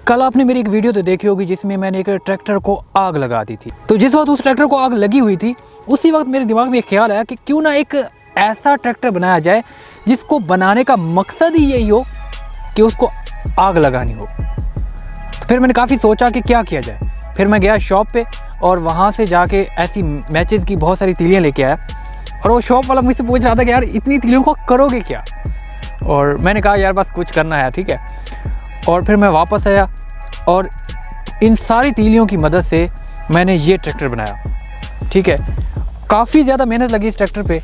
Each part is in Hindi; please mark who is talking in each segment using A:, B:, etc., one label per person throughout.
A: कल आपने मेरी एक वीडियो तो देखी होगी जिसमें मैंने एक ट्रैक्टर को आग लगा दी थी। तो जिस वक्त उस ट्रैक्टर को आग लगी हुई थी उसी वक्त मेरे दिमाग में एक ख्याल आया कि क्यों ना एक ऐसा ट्रैक्टर बनाया जाए जिसको बनाने का मकसद ही यही हो कि उसको आग लगानी हो। तो फिर मैंने काफ़ी सोचा कि क्या किया जाए। फिर मैं गया शॉप पे और वहाँ से जाके ऐसी मैचेस की बहुत सारी तीलियाँ लेके आया और वो शॉप वाला मुझसे पूछ रहा था कि यार इतनी तीलियों को करोगे क्या। और मैंने कहा यार बस कुछ करना है, ठीक है। और फिर मैं वापस आया और इन सारी तीलियों की मदद से मैंने ये ट्रैक्टर बनाया, ठीक है। काफ़ी ज़्यादा मेहनत लगी इस ट्रैक्टर पे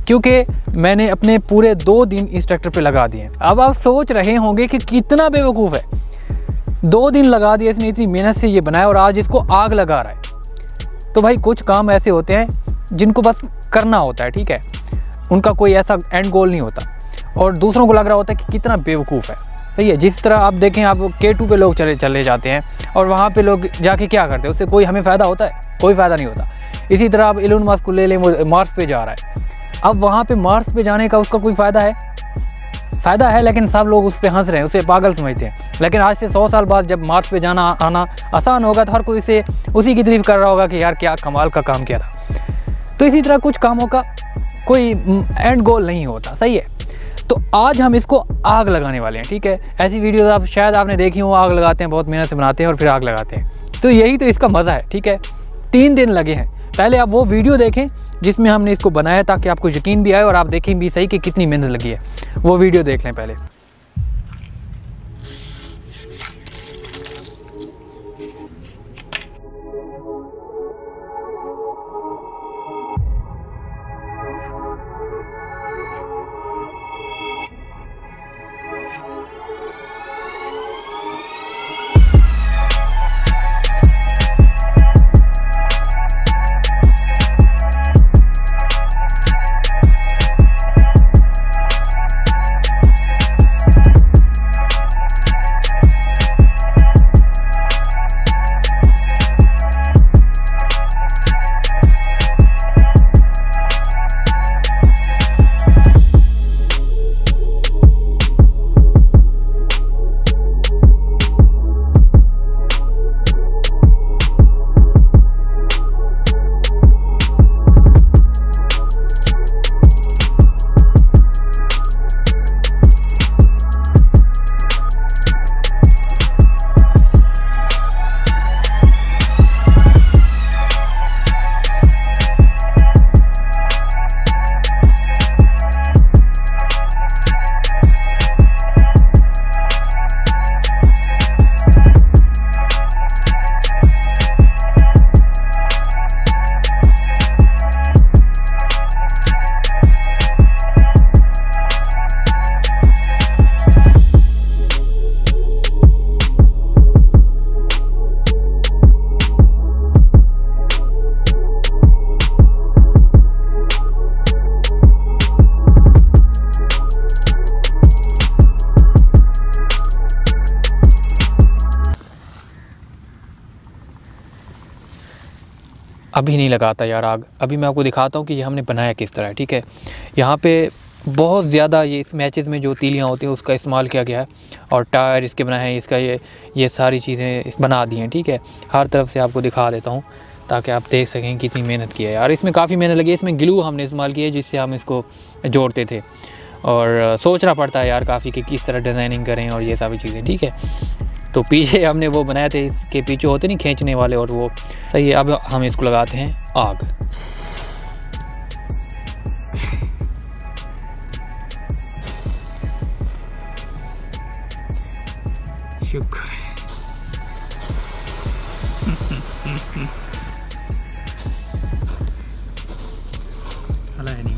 A: क्योंकि मैंने अपने पूरे 2 दिन इस ट्रैक्टर पे लगा दिए। अब आप सोच रहे होंगे कि कितना बेवकूफ़ है, 2 दिन लगा दिए इसने, इतनी मेहनत से ये बनाया और आज इसको आग लगा रहा है। तो भाई कुछ काम ऐसे होते हैं जिनको बस करना होता है, ठीक है, उनका कोई ऐसा एंड गोल नहीं होता और दूसरों को लग रहा होता है कि कितना बेवकूफ़ है, सही है। जिस तरह आप देखें, आप K2 पे लोग चले जाते हैं और वहाँ पे लोग जाके क्या करते हैं, उससे कोई हमें फ़ायदा होता है? कोई फ़ायदा नहीं होता। इसी तरह आप एलन मस्क को ले लें, वो मार्स पे जा रहा है। अब वहाँ पे मार्स पे जाने का उसका कोई फ़ायदा है? फ़ायदा है, लेकिन सब लोग उस पर हंस रहे हैं, उसे पागल समझते हैं। लेकिन आज से 100 साल बाद जब मार्स पे जाना आना आसान होगा तो हर कोई इसे उसी की तारीफ कर रहा होगा कि यार क्या कमाल का काम किया था। तो इसी तरह कुछ कामों का कोई एंड गोल नहीं होता, सही है। तो आज हम इसको आग लगाने वाले हैं, ठीक है। ऐसी वीडियोस आप शायद आपने देखी हो, आग लगाते हैं, बहुत मेहनत से बनाते हैं और फिर आग लगाते हैं। तो यही तो इसका मज़ा है, ठीक है। 3 दिन लगे हैं। पहले आप वो वीडियो देखें जिसमें हमने इसको बनाया ताकि आपको यकीन भी आए और आप देखें भी सही कि कितनी मेहनत लगी है। वो वीडियो देख लें पहले। अभी नहीं लगाता यार आग। अभी मैं आपको दिखाता हूँ कि ये हमने बनाया किस तरह है, ठीक है। यहाँ पे बहुत ज़्यादा ये इस मैचेस में जो तीलियाँ होती हैं उसका इस्तेमाल किया गया है और टायर इसके बनाए हैं, इसका ये सारी चीज़ें बना दी हैं, ठीक है। हर तरफ से आपको दिखा देता हूँ ताकि आप देख सकें कितनी मेहनत की है यार। इसमें काफ़ी मेहनत लगी है। इसमें ग्लू हमने इस्तेमाल किया है जिससे हम इसको जोड़ते थे और सोचना पड़ता है यार काफ़ी कि किस तरह डिज़ाइनिंग करें और ये सारी चीज़ें, ठीक है। तो पीछे हमने वो बनाए थे, इसके पीछे होते नहीं खींचने वाले, और वो सही है। अब हम इसको लगाते हैं आग। शुक्र है। नहीं